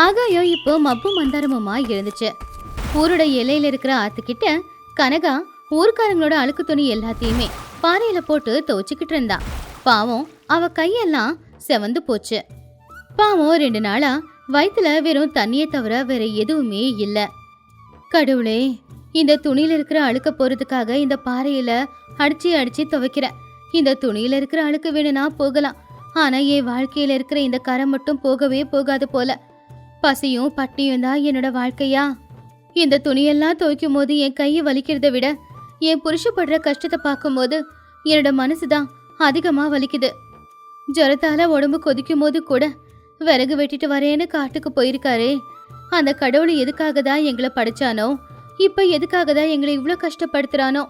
ஆகாயம் இப்போ மப்பு மந்தாரமுமா இருந்துச்சு. ஊரோட எல்லையில இருக்கிற ஆத்துக்கிட்ட கனகா ஊர்க்காரங்களோட அழுக்கு துணி எல்லாத்தையுமே பாறையில போட்டு துவைச்சுக்கிட்டு இருந்தா. பாவம் அவ கையெல்லாம் செவந்து போச்சு. பாவம் 2 நாளா வயிற்றுல வெறும் தண்ணியை தவிர வேற எதுவுமே இல்ல. கடவுளே, இந்த துணியில இருக்கிற அழுக்க போறதுக்காக இந்த பாறையில அடிச்சு அடிச்சு துவைக்கிறேன். இந்த துணியில இருக்கிற அழுக்கு வேணும்னா போகலாம், ஆனா என் வாழ்க்கையில இருக்கிற இந்த கரை மட்டும் போகவே போகாது போல. பசியும் பட்டியும் தான் என்னோட வாழ்க்கையா? இந்த துணியெல்லாம் துவைக்கும் போது என் கையை வலிக்கிறத விட என் புருஷப்படுற கஷ்டத்தை பார்க்கும்போது என்னோட மனசுதான் அதிகமா வலிக்குது. ஜுரத்தால உடம்பு கொதிக்கும் போது கூட விறகு வெட்டிட்டு வரேன்னு காட்டுக்கு போயிருக்காரே, அந்த கடவுள் எதுக்காக தான் எங்களை படைச்சானோ, இப்ப எதுக்காக தான் எங்களை இவ்வளோ கஷ்டப்படுத்துறானோ?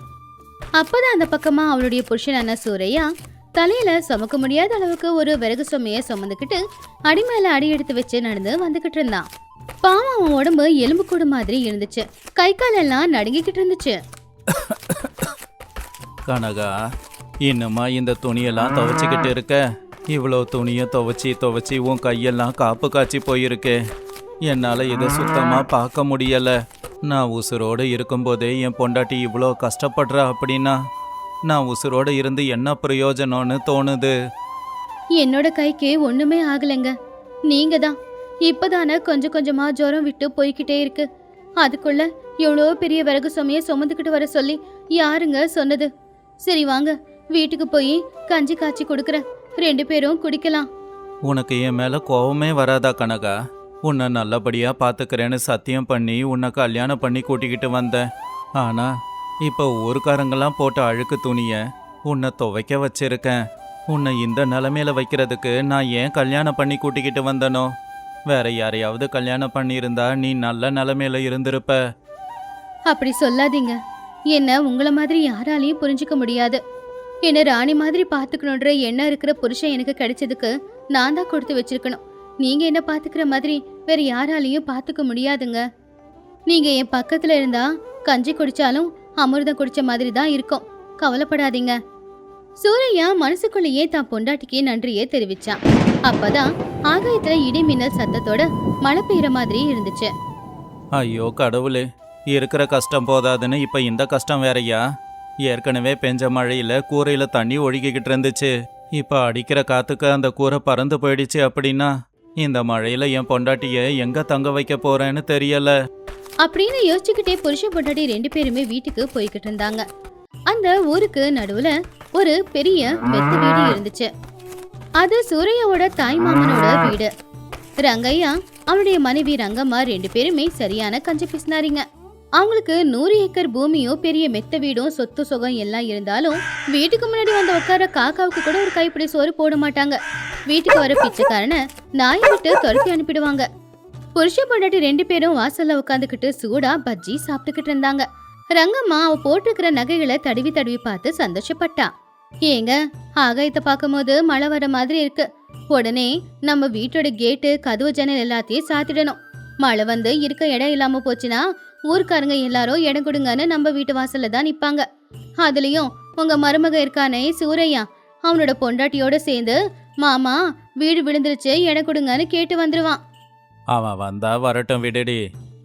அப்பதான் அந்த பக்கமா அவளுடைய புருஷனான சூரையா தலையில சுமக்க முடியாத அளவுக்கு ஒரு விறகு சுமைய சுமந்துக்கிட்டு அடிமேல அடி எடுத்து வச்சு நடந்து வந்துகிட்டு இருந்தான். பாவம் அவன் உடம்பு எலும்பு கூடு மாதிரி இருந்துச்சு. கை கால் எல்லாம் நடுங்கிக்கிட்டு இருந்துச்சு. கனகா, இன்னுமா இந்த துணியெல்லாம் துவைச்சிக்கிட்டு இருக்க? இவ்வளோ துணியை துவைச்சி உன் கையெல்லாம் காப்பு காய்ச்சி போயிருக்கு. என்னால் இதை சுத்தமாக பார்க்க முடியலை. நான் உசுரோடு இருக்கும்போதே என் பொண்டாட்டி இவ்வளோ கஷ்டப்படுறா அப்படின்னா நான் உசுரோடு இருந்து என்ன பிரயோஜனம்னு தோணுது. என்னோட கைக்கு ஒண்ணுமே ஆகலைங்க. நீங்க தான் இப்பதானே கொஞ்சம் கொஞ்சமா ஜுரம் விட்டு போய்கிட்டே இருக்கு. அதுக்குள்ள எவ்வளோ பெரிய விறகு சுமைய சுமந்துக்கிட்டு வர சொல்லி யாருங்க சொன்னது? சரி வாங்க, வீட்டுக்கு போய் கஞ்சி காய்ச்சி கொடுக்குறேன், 2 பேரும் குடிக்கலாம். உனக்கு என் மேலே கோவமே வராதா கனகா? உன்னை நல்லபடியாக பார்த்துக்கிறேன்னு சத்தியம் பண்ணி உன்னை கல்யாணம் பண்ணி கூட்டிக்கிட்டு வந்தேன். ஆனால் இப்போ ஊருக்காரங்கெல்லாம் போட்ட அழுக்கு துணியை உன்னை துவைக்க வச்சிருக்கேன். உன்னை இந்த நிலமையில வைக்கிறதுக்கு நான் ஏன் கல்யாணம் பண்ணி கூட்டிக்கிட்டு வந்தனோ? வேற யாரையாவது கல்யாணம் பண்ணியிருந்தா நீ நல்ல நிலமையில இருந்திருப்ப. அப்படி சொல்லாதீங்க. என்ன உங்களை மாதிரி யாராலையும் புரிஞ்சுக்க முடியாது. என்ன ராணி மாதிரி பார்த்துக்கணுன்ற எண்ணம் இருக்கிற புருஷன் எனக்கு கிடைச்சதுக்கு நான் தான் கொடுத்து வச்சிருக்கணும். நீங்க என்ன பார்த்துக்கிற மாதிரி வேற யாராலையும் பார்த்துக்க முடியாதுங்க. நீங்க என் பக்கத்துல இருந்தா கஞ்சி குடிச்சாலும் அமிர்தம் குடிச்ச மாதிரி தான் இருக்கும். கவலைப்படாதீங்க. சூரையா மனசுக்குள்ளேயே தான் பொண்டாட்டிக்கு நன்றியே தெரிவிச்சான். அப்பதான் ஆகாயத்துல இடி மின்னல் சத்தத்தோட மழை பெய்யற மாதிரி இருந்துச்சு. ஐயோ கடவுளே, இருக்கிற கஷ்டம் போதாதுன்னு இப்ப இந்த கஷ்டம் வேறையா? ஏற்கனவே பெஞ்ச மழையில கூரையில தண்ணி ஒழுகிக்கிட்டு இருந்துச்சு. இப்ப அடிக்கிற காத்துக்கு அந்த கூரை பறந்து போயிடுச்சு. அப்படின்னா இந்த மழையில என் பொண்டாட்டிய எங்க தங்க வைக்க போறேன்னு தெரியல அப்படின்னு யோசிச்சுக்கிட்டே புருஷன் பொண்டாட்டி 2 பேருமே வீட்டுக்கு போய்கிட்டு இருந்தாங்க. அந்த ஊருக்கு நடுவுல ஒரு பெரிய மெத்த வீடு இருந்துச்சு. அது சூரையாவோட தாய் மாமனோட வீடு. ரங்கையா அவனுடைய மனைவி ரங்கம்மா 2 பேருமே சரியான கஞ்சி பிசினாரிங்க. அவங்களுக்கு 100 ஏக்கர் பூமியும் பெரிய மெத்த வீடும் சொத்து சுகம் எல்லாம் இருந்தாலும் வீட்டுக்கு முன்னாடி வந்து உட்கார காக்காவுக்கு கூட ஒரு கைப்பிடி சோறு போட மாட்டாங்க. வீட்டுக்கு வர பிச்சைக்காரனை நாயை விட்டு துரத்தி அனுப்பிடுவாங்க. புருஷ பொண்டாட்டி 2 பேரும் வாசல்ல உட்காந்துக்கிட்டு சூடா பஜ்ஜி சாப்பிட்டுக்கிட்டு இருந்தாங்க. ரங்கம்மா அவ போட்டிருக்கிற நகைகளை தடவி தடவி பார்த்து சந்தோஷப்பட்டா. ஏங்க, ஆகாயத்தை பார்க்கும்போது மழை வர மாதிரி இருக்கு. உடனே நம்ம வீட்டோட கேட்டு கதவு ஜன்னல் எல்லாத்தையும் சாத்திடணும். மழை வந்து இருக்க இடம் இல்லாம போச்சுன்னா ஊர்க்காரங்க எல்லாரும் இடம் கொடுங்கன்னு நம்ம வீட்டு வாசல்ல தான் நிப்பாங்க. அதுலயும் உங்க மருமக இருக்கானே சூரையா, அவனோட பொண்டாட்டியோட சேர்ந்து மாமா வீடு விழுந்துருச்சு இடம் கொடுங்கன்னு கேட்டு வந்துருவான். அவன் வந்தா வரட்டும் விடுடி.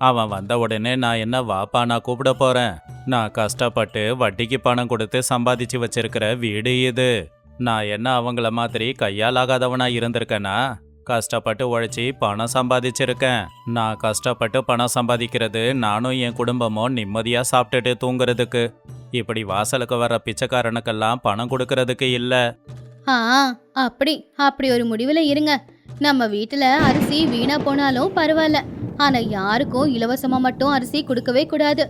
அவன் வந்த உடனே நான் என்ன வாப்பா நான் கூப்பிட போறேன்? நான் கஷ்டப்பட்டு வட்டிக்கு பணம் கொடுத்து சம்பாதிச்சு வச்சிருக்கிற வீடு இது. நான் என்ன அவங்கள மாதிரி கையால் ஆகாதவனா இருந்திருக்கேனா? கஷ்டப்பட்டு உழைச்சி பணம் சம்பாதிச்சிருக்கேன். நான் கஷ்டப்பட்டு பணம் சம்பாதிக்கிறது நானும் என் குடும்பமும் நிம்மதியா சாப்பிட்டுட்டு தூங்குறதுக்கு. இப்படி வாசலுக்கு வர பிச்சைக்காரனுக்கெல்லாம் பணம் கொடுக்கறதுக்கு இல்ல. அப்படி ஒரு முடிவுல இருங்க. நம்ம வீட்டுல அரிசி வீணா போனாலும் பரவாயில்ல, ஆனா யாருக்கும் இலவசமா மட்டும் அரிசி கொடுக்கவே கூடாது.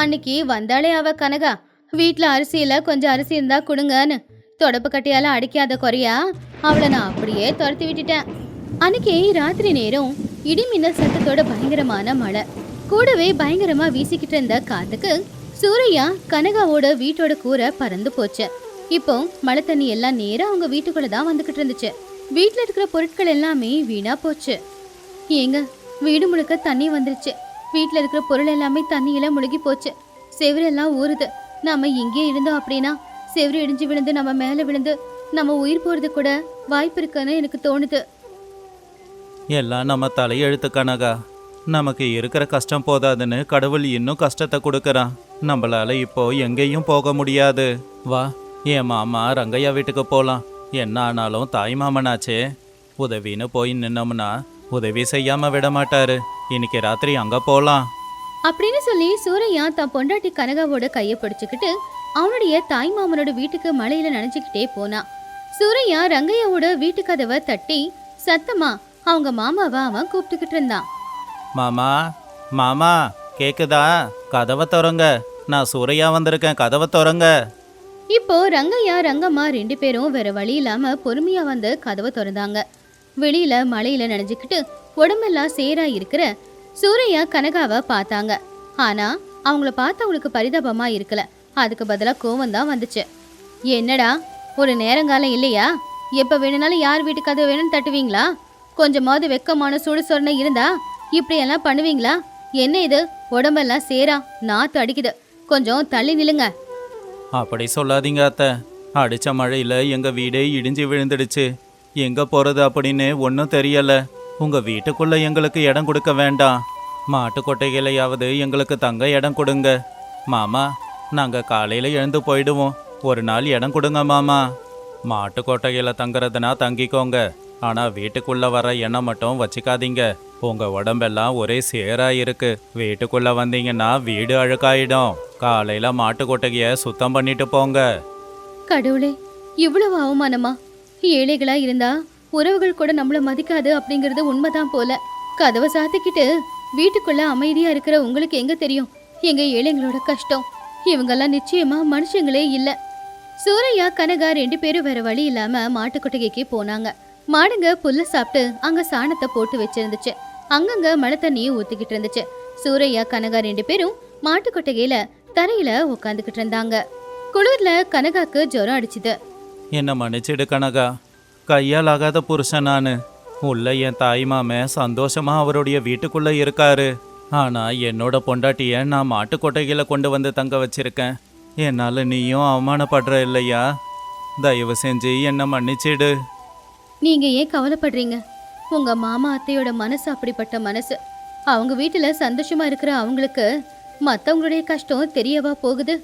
அன்னைக்கு வந்தாலே அவ கனகா, வீட்டுல அரிசியில கொஞ்சம் அரிசி இருந்தா கொடுங்கன்னு தொடப்பு கட்டியால அடிக்காத குறையா அவளை நான் அப்படியே துரத்தி விட்டுட்டேன். அன்னைக்கு ராத்திரி நேரம் இடி மின்னல் சத்தத்தோட பயங்கரமான மழை கூடவே பயங்கரமா வீசிக்கிட்டு இருந்த காத்துக்கு சூரையா கனகாவோட வீட்டோட கூரை பறந்து போச்சு. இப்போ மழை தண்ணி எல்லாம் நேரம் அவங்க வீட்டுக்குள்ளதான் வந்துகிட்டு இருந்துச்சு. வீட்டுல இருக்கிற பொருட்கள் எல்லாமே வீணா போச்சு. ஏங்க, வீடு முழுக்க தண்ணி வந்துருச்சு. வீட்டுல இருக்கிற பொருள் எல்லாமே தண்ணியில முழுகி போச்சு. செவரெல்லாம் ஊறுது. நாம இங்கே இருந்தோம் அப்படின்னா செவரு இடிஞ்சு விழுந்து நம்ம மேல விழுந்து நம்ம உயிர் போறது கூட வாய்ப்பு இருக்குன்னு எனக்கு தோணுது. எல்லாம் நம்ம தலையெழுத்து கனகா. நமக்கு இருக்கிற கஷ்டம் போதாதுன்னு கடவுள் இன்னும் கஷ்டத்தை கொடுக்கறான். நம்மளால இப்போ எங்கேயும் போக முடியாது. வா, என் மாமா ரங்கையா வீட்டுக்கு போலாம். என்ன ஆனாலும் தாய் மாமனாச்சே. உதவின்னு போய் நின்னோம்னா உதவி செய்யாம விட மாட்டாரு. இன்னைக்கு ராத்திரி அங்க போலாம். அப்படின்னு சொல்லி சூரையா தான் பொண்டாட்டி கனகாவோட கைய பிடிச்சுக்கிட்டு அவனுடைய தாய் மாமனோட வீட்டுக்கு மழையில நனைஞ்சுக்கிட்டே போனான். சூரையா ரங்கையாவோட வீட்டு கதவை தட்டி சத்தமா அவங்க மாமாவை அவன் கூப்பிட்டுக்கிட்டு இருந்தான். மாமா, மாமா, கேக்குதா? கதவை திறங்க. நான் சூரையா வந்திருக்கேன், கதவை திறங்க. இப்போ ரங்கையா ரங்கம்மா 2 பேரும் வேற வழி இல்லாம பொறுமையா வந்து கதவை திறந்தாங்க. வெளியில மழையில நனைஞ்சுக்கிட்டு உடம்பெல்லாம் சேரா இருக்கிற சூரையா கனகாவை பார்த்தாங்க. ஆனா அவங்கள பார்த்து அவங்களுக்கு பரிதாபமா இருக்கல. அதுக்கு பதிலா கோவம் தான் வந்துச்சு. என்னடா, ஒரு நேரங்காலம் இல்லையா? எப்ப வேணும்னாலும் யார் வீட்டு கதவு வேணும்னு தட்டுவீங்களா? கொஞ்சமாவது வெக்கமான சுடு சொரணை இருந்தா இப்படி எல்லாம் பண்ணுவீங்களா? என்ன இது, உடம்பெல்லாம் சேரா நாத்து அடிக்குது, கொஞ்சம் தள்ளி நில்லுங்க. அப்படி சொல்லாதீங்க அத்தை. அடிச்ச மழையில எங்க வீடே இடிஞ்சு விழுந்துடுச்சு. எங்க போறது அப்படின்னு ஒன்றும் தெரியல. உங்க வீட்டுக்குள்ள எங்களுக்கு இடம் கொடுக்க வேண்டாம். மாட்டு கொட்டைகளையாவது எங்களுக்கு தங்க இடம் கொடுங்க. மாமா, நாங்க காலையில எழுந்து போயிடுவோம். ஒரு நாள் இடம் கொடுங்க மாமா. மாட்டு கொட்டையில தங்குறதுனா தங்கிக்கோங்க. ஆனா வீட்டுக்குள்ள வர எண்ணெய் மட்டும் வச்சுக்காதீங்க. உங்க உடம்பெல்லாம் ஒரே சேரா இருக்கு. வீட்டுக்குள்ள வந்தீங்கன்னா வீடு அழுக்காயிடும். காலையில மாட்டு கொட்டையை சுத்தம் பண்ணிட்டு போங்க. கடவுளே, இவ்வளவு அவமானமா? ஏழைகளா இருந்தா உறவுகள் கூட நம்மள மதிக்காது அப்படிங்கிறது உண்மைதான் போல. கதவை சாத்திக்கிட்டு வீட்டுக்குள்ள அமைதியா இருக்கிற உங்களுக்கு எங்க தெரியும் எங்க ஏழைங்களோட கஷ்டம்? இவங்கெல்லாம் நிச்சயமா மனுஷங்களே இல்ல. சூரையா கனகா 2 பேரும் வேற வழி இல்லாம மாட்டு கொட்டகைக்கு போனாங்க. மாடுங்க புல்ல சாப்பிட்டு அங்க சாணத்தை போட்டு வச்சிருந்துச்சு. அங்கங்க மழை தண்ணியும் ஊத்திக்கிட்டு இருந்துச்சு. சூரையா கனகா 2 பேரும் மாட்டு கொட்டகையில தரையில உட்காந்துக்கிட்டு இருந்தாங்க. குளிர்ல கனகாக்கு ஜுரம் அடிச்சுது. என்ன மன்னிச்சிடு கனகா. கையால் ஆகாத புருஷன் நானு. உள்ள என் தாய் மாமன் சந்தோஷமா அவருடைய வீட்டுக்குள்ள இருக்காரு. ஆனா என்னோட பொண்டாட்டிய நான் மாட்டு கொட்டைகளை கொண்டு வந்து தங்க வச்சிருக்கேன். என்னால நீயும் அவமானப்படுற இல்லையா? தயவு செஞ்சு என்ன மன்னிச்சிடு. நீங்க ஏன் கவலைப்படுறீங்க? உங்க மாமா அத்தையோட மனசு அப்படிப்பட்ட மனசு. அவங்க வீட்டுல சந்தோஷமா இருக்கிற அவங்களுக்கு மத்தவங்களுடைய கஷ்டம் தெரியவா போகுது?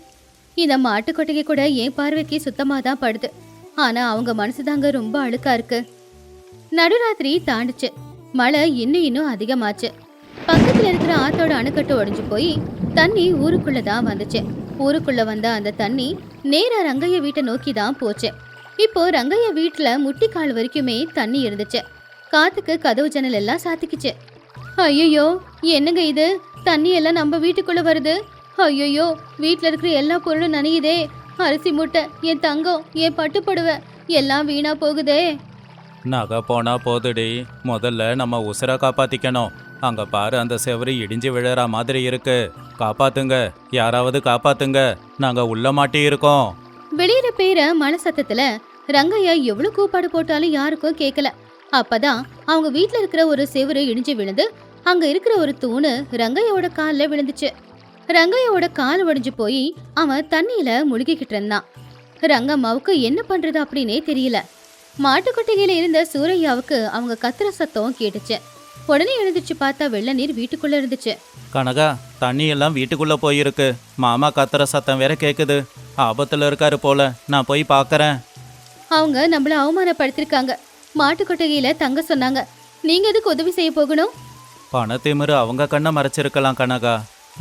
இந்த மாட்டு கொட்டகை கூட என் பார்வைக்கு சுத்தமா தான் படுது. ஆனா அவங்க மனசுதாங்க ரொம்ப அழுக்கா இருக்கு. நடுராத்திரி தாண்டுச்சு. மழை இன்னும் அதிகமாச்சு. பக்கத்துல இருக்கிற ஆத்தோட அணைக்கட்டு உடைஞ்சு போய் தண்ணி ஊருக்குள்ளதான் வந்துச்சு. ஊருக்குள்ள வந்த அந்த தண்ணி நேரா ரங்கைய வீட்டை நோக்கி தான் போச்சு. இப்போ ரங்கைய வீட்டுல முட்டிக்கால் வரைக்குமே தண்ணி இருந்துச்சு. காத்துக்கு கதவு ஜன்னல் எல்லாம் சாத்திக்குச்சு. ஐயோ, என்னங்க இது? தண்ணி எல்லாம் நம்ம வீட்டுக்குள்ள வருது. ஐயோ, வீட்டுல இருக்கிற எல்லா பொருளும் நனையுதே. அரிசி மூட்டை, என் தங்கம், என் பட்டுப்படுவை எல்லாம் வீணா போகுதே. நகை போனா போதுடி. முதல்ல நம்ம உசுரை காப்பாத்திக்கணும். அங்க பாரு, அந்த செவரு இடிஞ்சு விழற மாதிரி இருக்கு. காப்பாத்துங்க, யாராவது காப்பாத்துங்க. நாங்க உள்ள மாட்டி இருக்கோம். வெளியில பேர மழை சத்தத்துல ரங்கையா எவ்வளவு கூப்பாடு போட்டாலும் யாருக்கும் கேட்கல. அப்பதான் அவங்க வீட்டுல இருக்கிற ஒரு செவரு இடிஞ்சு விழுந்து அங்க இருக்கிற ஒரு தூணு ரங்கையோட கால்ல விழுந்துச்சு. ரங்கையோட கால் உடைஞ்சு போய் அவன் தண்ணியில முழுகிக்கிட்டு இருந்தான். ரங்கம்மாவுக்கு என்ன பண்றது அப்படின்னே தெரியல. மாட்டுக்கொட்டையில இருந்த சூரையாவுக்கு அவங்க கத்துற சத்தம் கேட்டுச்சு. உடனே எழுந்துச்சு பார்த்தா வெள்ள நீர் வீட்டுக்குள்ள இருந்துச்சு. கனகா, தண்ணி எல்லாம் வீட்டுக்குள்ள போயிருக்கு. மாமா கத்துற சத்தம் வேற கேக்குது. ஆபத்துல இருக்காரு போல. நான் போய் பாக்கறேன். அவங்க நம்மள அவமானப்படுத்திருக்காங்க. மாட்டுக்கொட்டையில தங்க சொன்னாங்க. நீங்க எதுக்கு உதவி செய்ய போகணும்? பணத்திமிரு அவங்க கண்ணை மறைச்சிருக்கலாம் கனகா.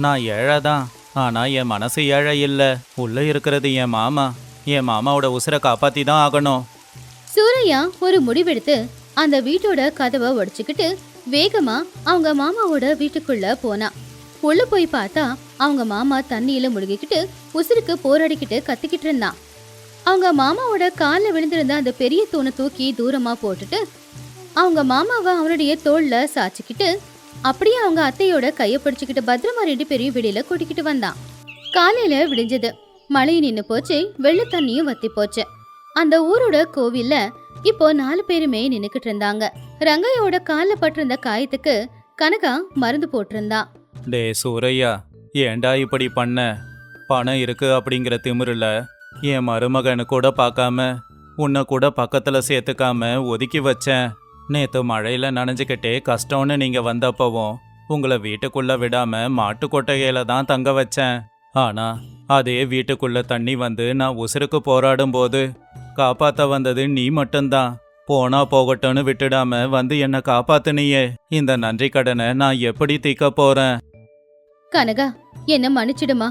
நான் ஏழை தான். ஆனா என் மனசு ஏழை இல்ல. உள்ள இருக்கிறது என் மாமா. என் மாமாவோட உசுரை காப்பாத்தி தான் ஆகணும். சூரையா ஒரு முடிவெடுத்து அந்த வீட்டோட கதவை உடைச்சுக்கிட்டு வேகமா அவங்க மாமாவோட வீட்டுக்குள்ள போனா. உள்ள போய் பார்த்தா அவங்க மாமா தண்ணியில முழுகிக்கிட்டு உசுருக்கு போராடிக்கிட்டு கத்திக்கிட்டு இருந்தான். அவங்க மாமாவோட காலில் விழுந்திருந்த அந்த பெரிய தூணை தூக்கி தூரமா போட்டுட்டு அவங்க மாமாவை அவனுடைய தோல்ல சாச்சிக்கிட்டு அப்படியே அவங்க அத்தையோட கையை பிடிச்சுக்கிட்டு பத்திரமா 2 பேரையும் வெளியில கூட்டிக்கிட்டு வந்தான். காலையில விடிஞ்சது. மழை நின்னு போச்சு. வெள்ள தண்ணியும் வத்தி போச்சு. அந்த ஊரோட கோவில்ல இப்போ 4 பேருமே நின்னுக்கிட்டு இருந்தாங்க. ரங்கையோட கால்ல பட்டிருந்த காயத்துக்கு கனகா மருந்து போட்டிருந்தா. டே சூரையா, ஏண்டா இப்படி பண்ண? பணம் இருக்கு அப்படிங்கிற திமிருல என் மருமகனு கூட பார்க்காம உன்னை கூட பக்கத்துல சேர்த்துக்காம ஒதுக்கி வச்சேன். நேத்து மழையில நனைஞ்சுக்கிட்டே கஷ்டம்னு நீங்க வந்தப்பவும் உங்களை வீட்டுக்குள்ள விடாம மாட்டு கொட்டகையில தான் தங்க வச்சேன். ஆனா அதே வீட்டுக்குள்ள தண்ணி வந்து நான் உசுருக்கு போராடும் போது காப்பாத்த வந்தது நீ மட்டும்தான். போனா போகட்டும்னு விட்டுடாம வந்து என்னை காப்பாத்துனியே. இந்த நன்றி கடனை நான் எப்படி தீர்க்க போறேன்? கனகா, என்ன மன்னிச்சிடுமா.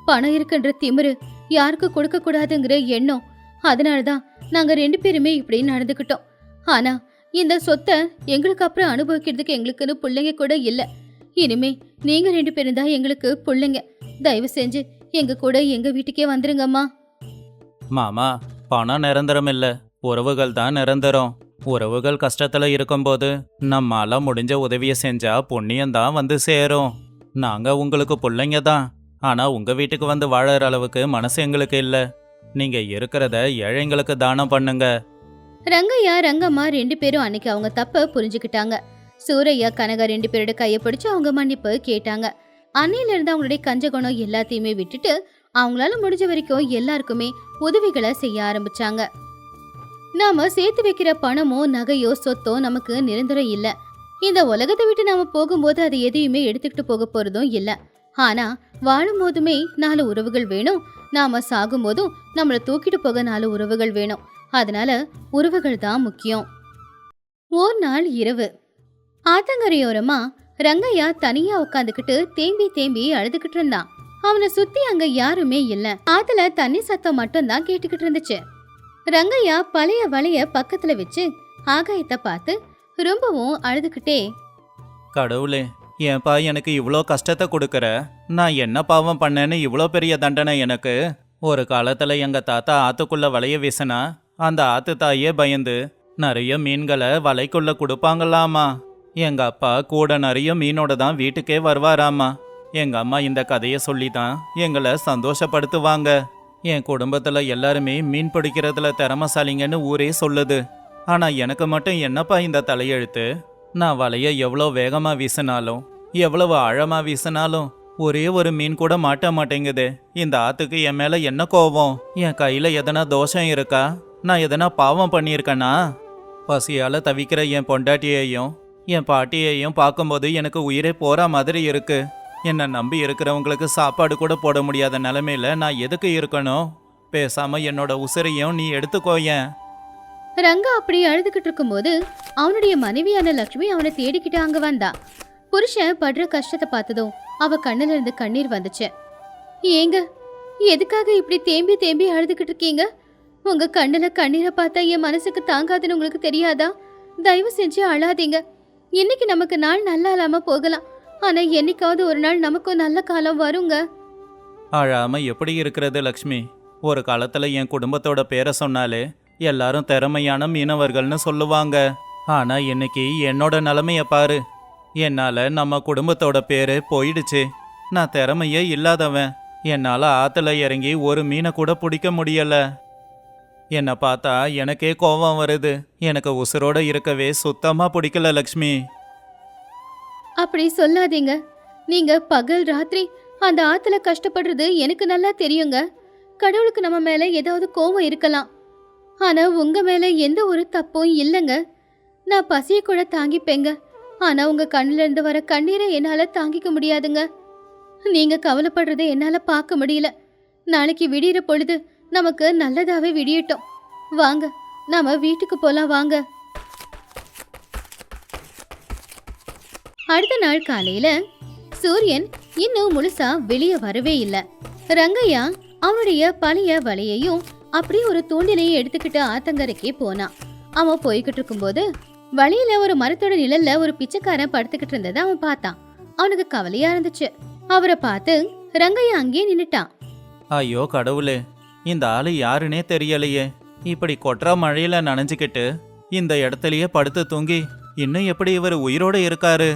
பணம் இருக்குன்ற திமிரு, யாருக்கு கொடுக்க கூடாதுங்கிற எண்ணம், அதனாலதான் நாங்க 2 பேருமே இப்படி நடந்துக்கிட்டோம். ஆனா இந்த சொத்தை எங்களுக்கு அப்புறம் அனுபவிக்கிறதுக்கு எங்களுக்குன்னு பிள்ளைங்க கூட இல்ல. இனிமே நீங்க 2 பேரும் தான் எங்களுக்கு பிள்ளைங்க. தயவு செஞ்சு எங்க கூட எங்க வீட்டுக்கே வந்துருங்கம்மா. மாமா, பணம் நிரந்தரம் இல்ல, உறவுகள் தான் நிரந்தரம். உறவுகள் கஷ்டத்துல இருக்கும்போது நம்மால முடிஞ்ச உதவியை செஞ்சா புண்ணியம்தான் வந்து சேரும். நாங்க உங்களுக்கு பிள்ளைங்க தான். ஆனா உங்க வீட்டுக்கு வந்து வாழற அளவுக்கு மனசு எங்களுக்கு இல்ல. நீங்க இருக்கிறத ஏழைங்களுக்கு தானம் பண்ணுங்க. ரங்கையா ரங்கம்மா 2 பேரும் அன்னைக்கு அவங்க தப்ப புரிஞ்சுக்கிட்டாங்க. சூரையா கனகா 2 பேரோட கையை பிடிச்சு அவங்க மன்னிப்பு கேட்டாங்க. அன்னையில இருந்து அவங்களுடைய கஞ்ச குணம் எல்லாத்தையுமே விட்டுட்டு அவங்களால முடிஞ்ச வரைக்கும் எல்லாருக்குமே உதவிகளை செய்ய ஆரம்பிச்சாங்க. நாம சேர்த்து வைக்கிற பணமோ நகையோ சொத்தோ நமக்கு நிரந்தரம் இல்ல. இந்த உலகத்தை விட்டு நாம போகும்போது அது எதையுமே எடுத்துக்கிட்டு போக போறதும் இல்ல. ஆனா வாழும் போதுமே 4 உறவுகள் வேணும். நாம சாகும் போதும் நம்மள தூக்கிட்டு போக 4 உறவுகள் வேணும். அதனால உறவுகள் தான் முக்கியம். ஒரு நாள் இரவு ஆத்தங்கரையோரமா ரங்கையா தனியா உட்காந்துக்கிட்டு தேம்பி தேம்பி அழுதுகிட்டு இருந்தான். அவனை சுத்தி அங்க யாருமே இல்ல. ஆத்துல தண்ணி சத்தம் மட்டும் தான் கேட்டுக்கிட்டு இருந்துச்சு. ரங்கையா பழைய வளைய பக்கத்துல வச்சு ஆகாயத்தை பார்த்து ரொம்பவும் அழுதுகிட்டே, கடவுளே, ஏன்பா எனக்கு இவ்வளோ கஷ்டத்தை கொடுக்கற? நான் என்ன பாவம் பண்ணேன்னு இவ்வளோ பெரிய தண்டனை எனக்கு? ஒரு காலத்துல எங்க தாத்தா ஆத்துக்குள்ள வலைய வீசினா அந்த ஆத்து தாயே பயந்து நிறைய மீன்களை வலைக்குள்ள கொடுப்பாங்களாமா. எங்க அப்பா கூட நிறைய மீனோட தான் வீட்டுக்கே வருவாராமா. எங்க அம்மா இந்த கதையை சொல்லி தான் எங்களை சந்தோஷப்படுத்துவாங்க. என் குடும்பத்துல எல்லாருமே மீன் பிடிக்கிறதுல திறமசாலிங்கன்னு ஊரே சொல்லுது. ஆனா எனக்கு மட்டும் என்னப்பா இந்த தலையெழுத்து? நான் வலைய எவ்வளோ வேகமா வீசினாலும் எவ்வளவு ஆழமா வீசினாலும் ஒரே ஒரு மீன் கூட மாட்ட மாட்டேங்குது. இந்த ஆத்துக்கு என் மேல என்ன கோவம்? என் கையில எதனா தோஷம் இருக்கா? நான் எதனா பாவம் பண்ணியிருக்கேனா? பசியால தவிக்கிற என் பொண்டாட்டியையும் என் பாட்டியையும் பார்க்கும்போது எனக்கு உயிரே போற மாதிரி இருக்கு. என்னை நம்பி இருக்கிறவங்களுக்கு சாப்பாடு கூட போட முடியாத நிலைமையில நான் எதுக்கு இருக்கணும்? பேசாம என்னோட உசிரையும் நீ எடுத்துக்கோயேன். ரங்கா அப்படி அழுதுகிட்டு இருக்கும்போது அவனுடைய மனைவியான லட்சுமி அவனை தேடிக்கிட்டு அங்க வந்தா. புருஷன் படுற கஷ்டத்தை பார்த்ததும் அவ கண்ணுல இருந்து கண்ணீர் வந்துச்சு. ஏங்க, எதுக்காக இப்படி தேம்பி தேம்பி அழுதுகிட்டு இருக்கீங்க? உங்க கண்ணுல கண்ணீரை பார்த்தா என் மனசுக்கு தாங்காதுன்னு உங்களுக்கு தெரியாதா? தயவு செஞ்சு அழாதீங்க. இன்னைக்கு நமக்கு நாள் நல்லா இல்லாம போகலாம். ஆனா என்னைக்காவது ஒரு நாள் நமக்கும் நல்ல காலம் வருங்க. அழாம எப்படி இருக்கிறது லக்ஷ்மி? ஒரு காலத்துல என் குடும்பத்தோட பேரை சொன்னாலே எல்லாரும் திறமையான மீனவர்கள்னு சொல்லுவாங்க. ஆனா இன்னைக்கு என்னோட நிலைமைய பாரு. என்னால நம்ம குடும்பத்தோட பேரு போயிடுச்சு. நான் திறமையே இல்லாதவன். என்னால ஆத்துல இறங்கி ஒரு மீனை கூட பிடிக்க முடியல. என்னை பார்த்தா எனக்கே கோபம் வருது. எனக்கு உசுரோட இருக்கவே சுத்தமா பிடிக்கல லக்ஷ்மி. அப்படி சொல்லாதீங்க. நீங்க பகல் ராத்திரி அந்த ஆத்துல கஷ்டப்படுறது எனக்கு நல்லா தெரியுங்க. கடவுளுக்கு நம்ம மேல ஏதாவது கோவம் இருக்கலாம். ஆனா உங்க மேல எந்த ஒரு தப்பும் இல்லைங்க. நான் பசியை கூட தாங்கிப்பேங்க. ஆனா உங்க கண்ணுல இருந்து வர கண்ணீரை என்னால தாங்கிக்க முடியாதுங்க. நீங்க கவலைப்படுறதை என்னால பார்க்க முடியல. நாளைக்கு விடியற பொழுது நமக்கு நல்லதாவே விடியட்டும். வாங்க, நாம வீட்டுக்கு போலாம் வாங்க. அடுத்த நாள் காலையில சூரியன் இன்னும் முழுசா வெளியே வரவே இல்லை. ரங்கையா அவனுடைய பழைய வலையையும் அப்படி ஒரு தூண்டிலையும் எடுத்துக்கிட்டு ஆத்தங்கரைக்கே போனான். அவன் போய்கிட்டு இருக்கும்போது வழியில ஒரு மரத்தோட நிழல்ல ஒரு பிச்சைக்காரன் படுத்துக்கிட்டு இருந்ததை அவன் பார்த்தான். அவனுக்கு கவலையா இருந்துச்சு. அவரை பார்த்து ரங்கையா அங்கேயே நின்னுட்டான். ஐயோ கடவுளே, இந்த ஆளு யாருன்னே தெரியலையே. இப்படி கொட்டுற மழையில நனைஞ்சுக்கிட்டு இந்த இடத்துலயே படுத்து தூங்கி இன்னும் எப்படி இவர் உயிரோட இருக்காரு?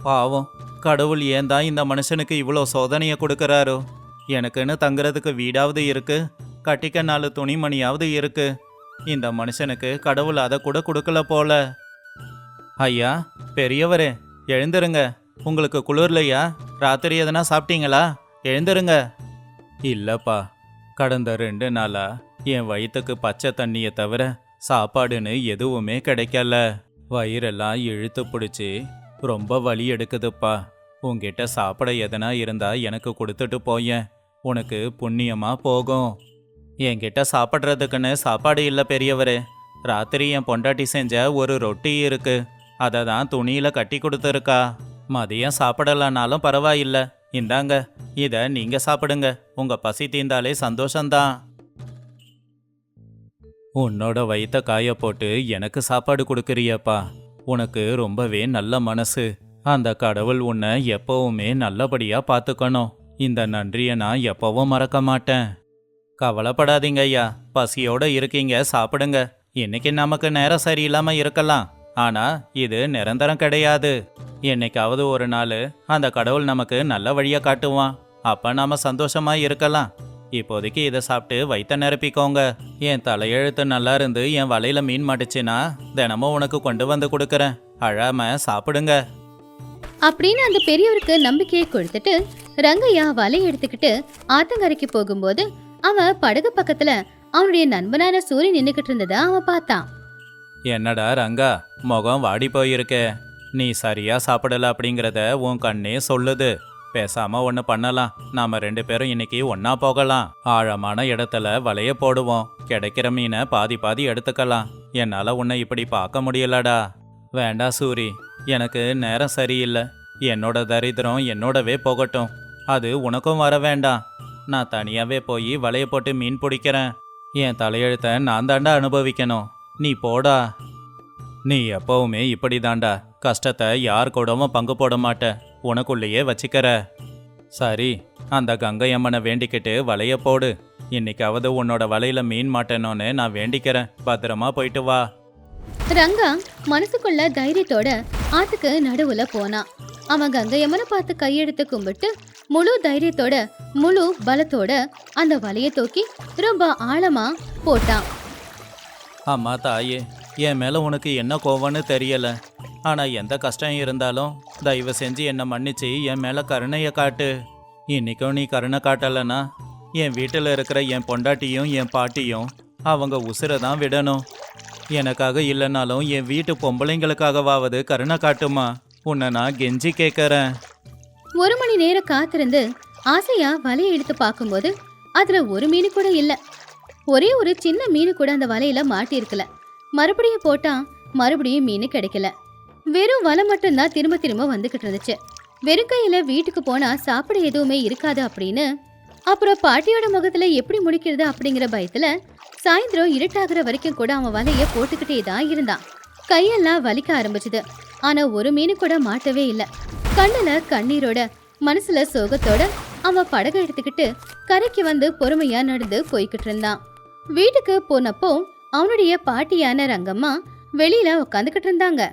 பாவம், கடவுள் ஏன் தான் இந்த மனுஷனுக்கு இவ்வளோ சோதனையை கொடுக்கறாரோ? எனக்குன்னு தங்குறதுக்கு வீடாவது இருக்கு, கட்டிக்க 4 துணிமணியாவது இருக்கு. இந்த மனுஷனுக்கு கடவுள் அதை கூட கொடுக்கல போல. ஐயா பெரியவரே, எழுந்துருங்க. உங்களுக்கு குளிர்லையா? ராத்திரி எதனா சாப்பிட்டீங்களா? எழுந்துருங்க. இல்லப்பா, கடந்த 2 நாளா என் வயிற்றுக்கு பச்சை தண்ணியை தவிர சாப்பாடுன்னு எதுவுமே கிடைக்கல. வயிறெல்லாம் இழுத்து பிடிச்சி ரொம்ப வலி எடுக்குதுப்பா. உன்கிட்ட சாப்பிட எதனா இருந்தா எனக்கு கொடுத்துட்டு போயேன், உனக்கு புண்ணியமா போகும். என்கிட்ட சாப்பிட்றதுக்குன்னு சாப்பாடு இல்லை பெரியவரே. ராத்திரி என் பொண்டாட்டி செஞ்ச ஒரு ரொட்டி இருக்கு, அதை தான் துணியில கட்டி கொடுத்துருக்கா. மதியம் சாப்பிடலனாலும் பரவாயில்ல, இந்தாங்க இதை நீங்க சாப்பிடுங்க, உங்க பசி தீர்ந்தாலே சந்தோஷம்தான். உன்னோட வயித்த காய போட்டு எனக்கு சாப்பாடு கொடுக்குறியப்பா, உனக்கு ரொம்பவே நல்ல மனசு. அந்த கடவுள் உன்னை எப்பவுமே நல்லபடியா பார்த்துக்கணும். இந்த நன்றியை நான் எப்பவும் மறக்க மாட்டேன். கவலைப்படாதீங்க ஐயா, பசியோட இருக்கீங்க, சாப்பிடுங்க. இன்னைக்கு நமக்கு நேரம் சரியில்லாம இருக்கலாம், ஆனா இது நிரந்தரம் கிடையாது. என்னைக்காவது ஒரு நாள் அந்த கடவுள் நமக்கு நல்ல வழியை காட்டுவான், அப்ப நாம சந்தோஷமா இருக்கலாம். இப்போதைக்கு இதை சாப்பிட்டு வயித்த நிரப்பிக்கோங்க. என் தலையெழுத்து நல்லா இருந்து என் வலையில மீன் மாட்டுச்சுன்னா தினமும் உனக்கு கொண்டு வந்து கொடுக்கறேன், அழாம சாப்பிடுங்க அப்படின்னு அந்த பெரியவருக்கு நம்பிக்கையை கொடுத்துட்டு ரங்கையா வலை எடுத்துக்கிட்டு ஆத்தங்கரைக்கு போகும்போது அவன் படகு பக்கத்துல அவனுடைய நண்பனான சூரி நின்னுக்கிட்டு இருந்ததை அவன் பார்த்தான். என்னடா ரங்கா, முகம் வாடி போயிருக்கே, நீ சரியா சாப்பிடல அப்படிங்கிறத உன் கண்ணே சொல்லுது. பேசாம ஒன்று பண்ணலாம், நாம 2 பேரும் இன்னைக்கு ஒன்னா போகலாம். ஆழமான இடத்துல வலைய போடுவோம், கிடைக்கிற மீனை பாதி பாதி எடுத்துக்கலாம். என்னால உன்னை இப்படி பார்க்க முடியலடா. வேண்டா சூரி, எனக்கு நேரம் சரியில்லை. என்னோட தரித்திரம் என்னோடவே போகட்டும், அது உனக்கும் வர வேண்டாம். நான் தனியாவே போய் வலைய போட்டு மீன் பிடிக்கிறேன். என் தலையெழுத்த நான் தாண்டா அனுபவிக்கணும், நீ போடா. நீ எப்பவுமே இப்படி தாண்டா, கஷ்டத்தை யார் கூடவும் பங்கு போட மாட்ட, உனக்குள்ளேயே வச்சுக்கிற. சரி, அந்த கங்கை அம்மனை வேண்டிக்கிட்டு வலைய போடு. இன்னைக்காவது உன்னோட வலையில மீன் மாட்டணும்னு நான் வேண்டிக்கிறேன். பத்திரமா போயிட்டு வா. ரங்கா மனசுக்குள்ள தைரியத்தோட ஆத்துக்கு நடுவுல போனான். அவன் கங்கையம்மனை பார்த்து கையெடுத்து கும்பிட்டு முழு தைரியத்தோட முழு பலத்தோட அந்த வலையை தூக்கி ரொம்ப ஆழமா போட்டான். அம்மா தாயே, என் மேல உனக்கு என்ன கோவம்னு தெரியல, ஆனா எந்த கஷ்டம் இருந்தாலும் தயவு செஞ்சு என்னை மன்னிச்சு என் மேல கருணையை காட்டு. இன்னைக்கும் நீ கருணை காட்டலன்னா என் வீட்டில் இருக்கிற என் பொண்டாட்டியும் என் பாட்டியும் அவங்க உசுரை தான் விடணும். எனக்காக இல்லைனாலும் என் வீட்டு பொம்பளைங்களுக்காகவாவது கருணை காட்டுமா, உன்னை நான் கெஞ்சி கேட்கறேன். 1 மணி நேரம் காத்திருந்து ஆசையா வலையை எடுத்து பார்க்கும்போது அதுல ஒரு மீன் கூட இல்ல. ஒரே ஒரு சின்ன மீன் கூட அந்த வலையில மாட்டி இருக்கல. மறுபடியும் போட்டா மறுபடியும் மீன் கிடைக்கல. வெறும் வலை மட்டும்தான் திரும்ப திரும்ப வந்துகிட்டு இருந்துச்சு. வெறும் கையில வீட்டுக்கு போனா சாப்பிட எதுவுமே இருக்காது அப்படின்னு அப்புறம் பாட்டியோட முகத்துல எப்படி முடிக்கிறது அப்படிங்கிற பயத்துல சாயந்தரம் இருட்டாகிற வரைக்கும் கூட அவன் வலைய போட்டுக்கிட்டே தான் இருந்தான். கையெல்லாம் வலிக்க ஆரம்பிச்சுது, ஆனா ஒரு மீன் கூட மாட்டவே இல்லை. கண்ணுல கண்ணீரோட மனசுல சோகத்தோட அவன் படகை எடுத்துக்கிட்டு கரைக்கு வந்து பொறுமையா நடந்து போய்கிட்டு இருந்தான். வீட்டுக்கு போனப்போ அவனுடைய பாட்டியான ரங்கம்மா வெளியில உட்காந்துக்கிட்டு இருந்தாங்க.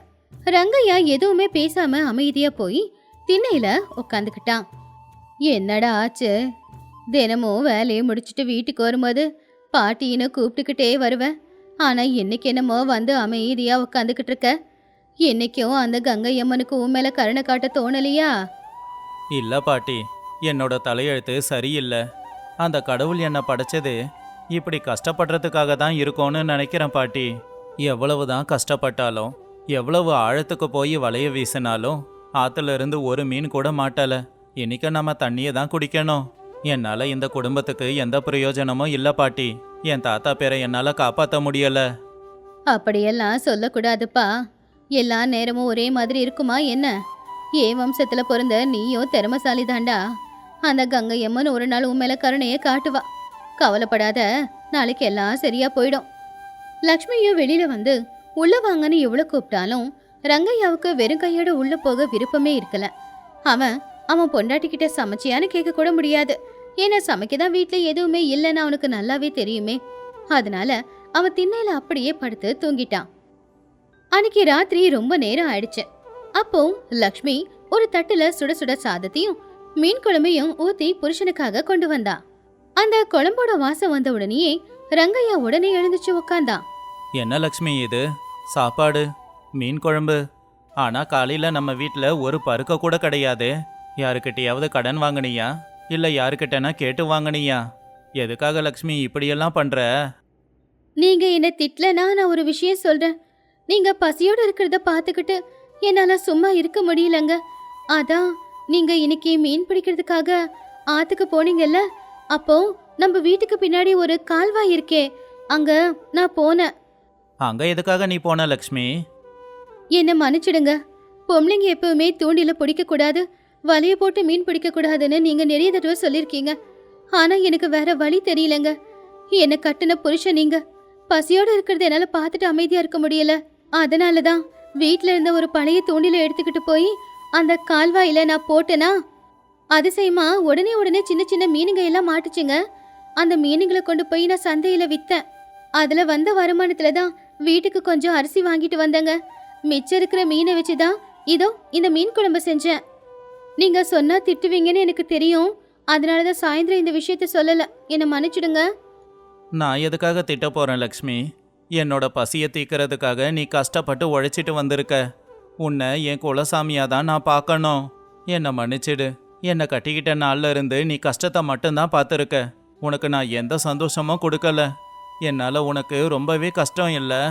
ரங்கையா எதுவுமே பேசாம அமைதியா போய் திண்ணையில உட்காந்துக்கிட்டான். என்னடா ஆச்சு? தினமும் வேலையை முடிச்சுட்டு வீட்டுக்கு வரும்போது பாட்டின்னு கூப்பிட்டுக்கிட்டே வருவேன், ஆனா இன்னைக்கு என்னமோ வந்து அமைதியா உட்காந்துக்கிட்டு இருக்க. என்னைக்கும் அந்த கங்கை அம்மனுக்கு உன் மேல கருணை காட்ட தோணலையா? இல்ல பாட்டி, என்னோட தலையெழுத்து சரியில்லை. அந்த கடவுள் என்னை படைச்சது இப்படி கஷ்டப்படுறதுக்காக தான் இருக்கும்னு நினைக்கிறேன் பாட்டி. எவ்வளவுதான் கஷ்டப்பட்டாலும் எவ்வளவு ஆழத்துக்கு போய் வலைய வீசினாலும் ஆத்துல இருந்து ஒரு மீன் கூட மாட்டல. இன்னைக்கு நம்ம தண்ணியை தான் குடிக்கணும். என்னால இந்த குடும்பத்துக்கு எந்த பிரயோஜனமும் இல்லை பாட்டி. என் தாத்தா பேரை என்னால காப்பாற்ற முடியல. அப்படியெல்லாம் சொல்லக்கூடாதுப்பா. எல்லா நேரமும் ஒரே மாதிரி இருக்குமா என்ன? ஏன் வம்சத்துல பிறந்த நீயும் திறமசாலி தாண்டா. அந்த கங்கை அம்மன் ஒரு நாள் உன் மேல கருணையை காட்டுவா, கவலைப்படாத. நாளைக்கு எல்லாம் சரியா போயிடும். லக்ஷ்மியும் வெளியில வந்து உள்ள வாங்கன்னு எவ்வளவு கூப்பிட்டாலும் ரங்கையாவுக்கு வெறும் கையோட உள்ள போக விருப்பமே இருக்கல. அவன் பொண்டாட்டிக்கிட்ட சமைச்சியான்னு கேட்க கூட முடியாது. ஏன்னா சமைக்கதான் வீட்டுல எதுவுமே இல்லைன்னு அவனுக்கு நல்லாவே தெரியுமே. அதனால அவன் திண்ணையில அப்படியே படுத்து தூங்கிட்டான். அன்னைக்கு ராத்திரி ரொம்ப நேரம் ஆயிடுச்சு. அப்போ லக்ஷ்மி ஒரு தட்டுல சுட சுட சாதத்தையும் மீன் குழம்பையும் ஊத்தி புருஷனுக்காக கொண்டு வந்தா. அந்த குழம்போட வாசம் வந்த உடனேயே ரங்கையா உடனே எழுந்துச்சு உக்காந்தான். என்ன லக்ஷ்மி இது? சாப்பாடு, மீன் குழம்பு, ஆனா காலையில நம்ம வீட்டில் ஒரு பருக்க கூட கிடையாது. யாருக்கிட்டையாவது கடன் வாங்கினியா இல்லை யாருக்கிட்டனா கேட்டு வாங்கினியா? எதுக்காக லக்ஷ்மி இப்படியெல்லாம் பண்ற? நீங்க என்ன திட்டலனா நான் ஒரு விஷயம் சொல்றேன். நீங்க பசியோட இருக்கிறத பார்த்துக்கிட்டு என்னால சும்மா இருக்க முடியலங்க. அதான் நீங்க இன்னைக்கு மீன் பிடிக்கிறதுக்காக ஆத்துக்கு போனீங்கல்ல, அப்போ நம்ம வீட்டுக்கு பின்னாடி ஒரு கால்வாய் இருக்கே, அங்க நான் போனேன். அங்க எதுக்காக நீ போன லக்ஷ்மி? என்ன மன்னிச்சிடுங்க. பொம்பளைங்க எப்பவுமே தூண்டில பிடிக்க கூடாது, வலைய போட்டு மீன் பிடிக்க கூடாதுன்னு நீங்க நிறைய தடவை சொல்லிருக்கீங்க. ஆனா எனக்கு வேற வழி தெரியலங்க. என்ன கட்டுன புருஷன் நீங்க. பசியோட இருக்கிறது என்னால பார்த்துட்டு அமைதியா இருக்க முடியல. அதனாலதான் வீட்ல இருந்த ஒரு பழைய தூண்டில எடுத்துக்கிட்டு போய் அந்த கால்வாயில நான் போட்டேனா, அதிசயமா உடனே சின்ன சின்ன மீனுங்க எல்லாம் மாட்டுச்சுங்க. அந்த மீனுங்களை கொண்டு போய் நான் சந்தையில வித்தேன். அதுல வந்த வருமானத்துல தான் வீட்டுக்கு கொஞ்சம் அரிசி வாங்கிட்டு வந்தேங்க. மிச்சம் இருக்கிற மீனை வச்சுதான் இதோ இந்த மீன் குழம்பு செஞ்சேன். நீங்க சொன்னா திட்டுவீங்கன்னு எனக்கு தெரியும். அதனாலதான் சாயந்தரம் இந்த விஷயத்த சொல்லல. என்ன மன்னிச்சிடுங்க. நான் எதுக்காக திட்ட போறேன் லக்ஷ்மி? என்னோட பசியை தீக்கிறதுக்காக நீ கஷ்டப்பட்டு உழைச்சிட்டு வந்திருக்க. உன்னை என் குலசாமியா தான் நான் பார்க்கணும். என்னை மன்னிச்சிடு. என்னை கட்டிக்கிட்ட நாள்ல இருந்து நீ கஷ்டத்தை மட்டும்தான் பார்த்துருக்க. உனக்கு நான் எந்த சந்தோஷமும் கொடுக்கல. என்னால உனக்கு ரொம்பவே கஷ்டம் இல்லை.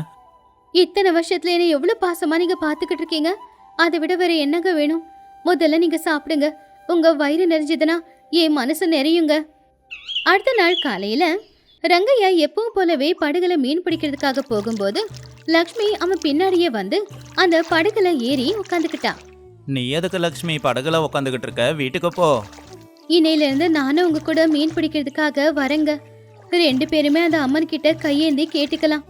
இத்தனை வருஷத்துல என்ன எவ்வளவு பாசமா நீங்க பாத்துக்கிட்டு இருக்கீங்க. அதை விட வேற என்னங்க வேணும்? முதல்ல நீங்க சாப்பிடுங்க. உங்க வயிறு நிறைஞ்சதுன்னா என் மனசு நிறையுங்க. அடுத்த நாள் காலையில ரங்கையா எப்பவும் போலவே படகுல மீன் பிடிக்கிறதுக்காக போகும்போது லக்ஷ்மி அவன் பின்னாடியே வந்து அந்த படகுல ஏறி உட்காந்துக்கிட்டா. நீ எதுக்கு லக்ஷ்மி படகுல உட்காந்துக்கிட்டு இருக்க? வீட்டுக்கு போ. இன்னையில இருந்து நானும் உங்க கூட மீன் பிடிக்கிறதுக்காக வரேங்க. 2 பேருமே அந்த அம்மன் கிட்ட கையேந்தி கேட்டுக்கலாம்.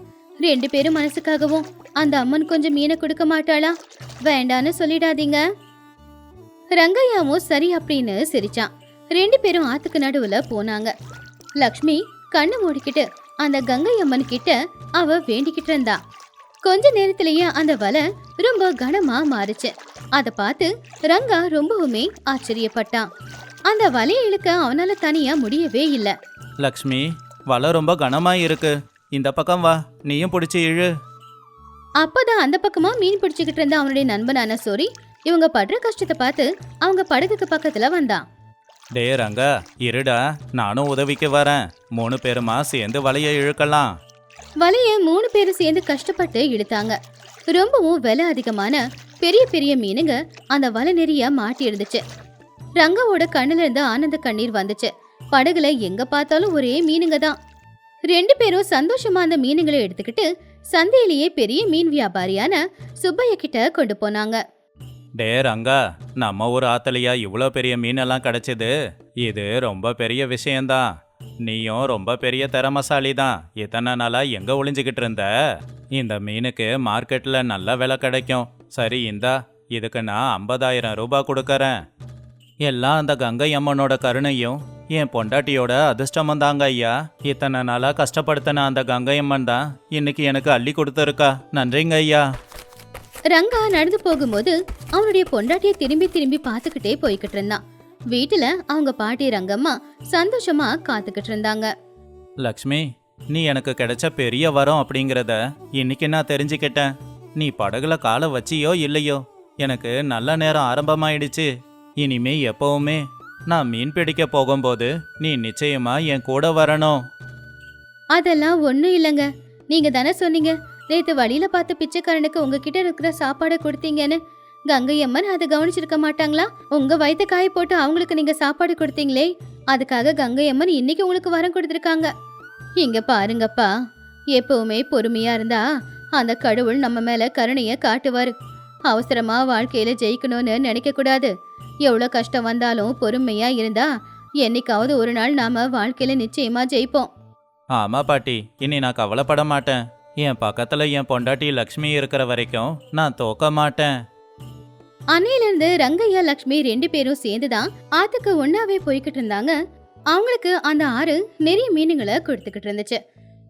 2 பேரும் மனசுக்காகவும் அந்த அம்மன் கொஞ்சம் மீனை கொடுக்க மாட்டாளா? வேண்டான்னு சொல்லிடாதீங்க. ரங்கையாவும் சரி அப்படின்னு சிரிச்சான். 2 பேரும் ஆத்துக்கு நடுவுல போனாங்க. லக்ஷ்மி கண்ணு மூடிக்கிட்டு அந்த கங்கை அம்மன் கிட்ட அவ வேண்டிக்கிட்டு இருந்தா. கொஞ்ச நேரத்திலேயே அந்த வலை ரொம்ப கனமா மாறுச்சு. அத பார்த்து ரங்கா ரொம்பவுமே ஆச்சரியப்பட்டான். அந்த வலையை இழுக்க அவனால தனியா முடியவே இல்ல. லக்ஷ்மி, வலை ரொம்ப கனமா இருக்கு. இந்த பக்கம் வா, நீயும் பிடிச்சி இழு. அப்பதான் அந்த பக்கமா மீன் பிடிச்சுக்கிட்டு இருந்த அவனுடைய நண்பனான சோரி இவங்க படுற கஷ்டத்தை பார்த்து அவங்க படகுக்கு பக்கத்துல வந்தான். டே ரங்கா, இருடா, நானும் உதவிக்கு வரேன். 3 பேருமா சேர்ந்து வலையை இழுக்கலாம். வலைய 3 பேரும் சேர்ந்து கஷ்டப்பட்டு இழுத்தாங்க. ரொம்பவும் விலை அதிகமான பெரிய பெரிய மீனுங்க அந்த வலை நிறைய மாட்டி இருந்துச்சு. ரங்காவோட கண்ணுல இருந்து ஆனந்த கண்ணீர் வந்துச்சு. படகுல எங்க பார்த்தாலும் ஒரே மீனுங்க தான். 2 பேரும் சந்தோஷமா அந்த மீனுங்களை எடுத்துக்கிட்டு சந்தையிலேயே பெரிய மீன் வியாபாரியான சுப்பைய கிட்ட கொண்டு போனாங்க. டே ரங்கா, நம்ம ஊர் ஆத்தலையா இவ்வளோ பெரிய மீனெல்லாம் கிடைச்சது. இது ரொம்ப பெரிய விஷயம்தான். நீயும் ரொம்ப பெரிய திறமசாலி தான். இத்தனை நாளா எங்க ஒளிஞ்சுக்கிட்டு இருந்த? இந்த மீனுக்கு மார்க்கெட்ல நல்ல விலை கிடைக்கும். சரி, இந்தா, இதுக்கு நான் 50,000 ரூபாய் கொடுக்கறேன். எல்லாம் அந்த கங்கை அம்மனோட கருணையும் என் பொண்டாட்டியோட அதிர்ஷ்டமும் தாங்க ஐயா. இத்தனை நாளா கஷ்டப்படுத்தின அந்த கங்கை அம்மன் தான் இன்னைக்கு எனக்கு அள்ளி கொடுத்துருக்கா. நன்றிங்க ஐயா. ரங்கா நடந்து போகும்போது அவனுடைய பொண்டாட்டியை திரும்பி திரும்பி பார்த்துக்கிட்டே போய்கிட்டு இருந்தான். வீட்டுல அவங்க பாட்டி ரங்கம்மா சந்தோஷமா காத்துக்கிட்டு இருந்தாங்க. லக்ஷ்மி, நீ எனக்கு கிடைச்ச பெரிய வரம் அப்படிங்கிறத இன்னைக்கு நான் தெரிஞ்சுக்கிட்டேன். நீ படகுல காலை வச்சியோ இல்லையோ, எனக்கு நல்ல நேரம் ஆரம்பமாயிடுச்சு. இனிமே எப்பவுமே நான் மீன் பிடிக்க போகும்போது நீ நிச்சயமா என் கூட வரணும். அதெல்லாம் ஒண்ணும் இல்லைங்க. நீங்க தானே சொன்னீங்க நேத்து வழியில பார்த்த பிச்சைக்காரனுக்கு உங்ககிட்ட இருக்கிற சாப்பாடை கொடுத்தீங்கன்னு. கங்கை அம்மன் அதை கவனிச்சிருக்க மாட்டாங்களா? உங்க வயிற்ற காய போட்டு அவங்களுக்கு நீங்க சாப்பாடு கொடுத்தீங்களே, அதுக்காக கங்கை அம்மன் இன்னைக்கு உங்களுக்கு வரம் கொடுத்துருக்காங்க. இங்க பாருங்கப்பா, எப்பவுமே பொறுமையா இருந்தா அந்த கடவுள் நம்ம மேல கருணைய காட்டுவாரு. அவசரமா வாழ்க்கையில ஜெயிக்கணும்னு நினைக்க கூடாது. எவ்வளவு கஷ்டம் வந்தாலும் பொறுமையா இருந்தா என்னைக்காவது ஒரு நாள் நாம வாழ்க்கையில நிச்சயமா ஜெயிப்போம். ஆமா பாட்டி, இனி நான் கவலைப்பட மாட்டேன். என் பக்கத்துல என் பொண்டாட்டி லக்ஷ்மி இருக்கிற வரைக்கும் நான் தோக்க மாட்டேன். அன்னையிலிருந்து ரங்கையா லக்ஷ்மி 2 பேரும் சேர்ந்துதான் ஆத்துக்கு ஒன்னாவே போய்கிட்டு இருந்தாங்க. அவங்களுக்கு அந்த ஆறு நிறைய மீனுங்களை கொடுத்துக்கிட்டு இருந்துச்சு.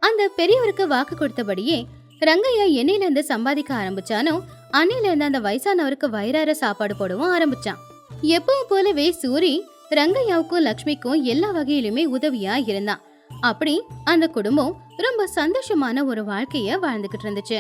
அந்த பெரியவருக்கு வாக்கு கொடுத்தபடியே ரங்கையா என்னையில இருந்து சம்பாதிக்க ஆரம்பிச்சானோ அன்னையில இருந்து அந்த வயசானவருக்கு வயிறார சாப்பாடு போடவும் ஆரம்பிச்சான். எப்பவும் போலவே சூரி ரங்கையாவுக்கும் லக்ஷ்மிக்கும் எல்லா வகையிலுமே உதவியா இருந்தான். அப்படி அந்த குடும்பம் ரொம்ப சந்தோஷமான ஒரு வாழ்க்கைய வாழ்ந்துகிட்டு இருந்துச்சு.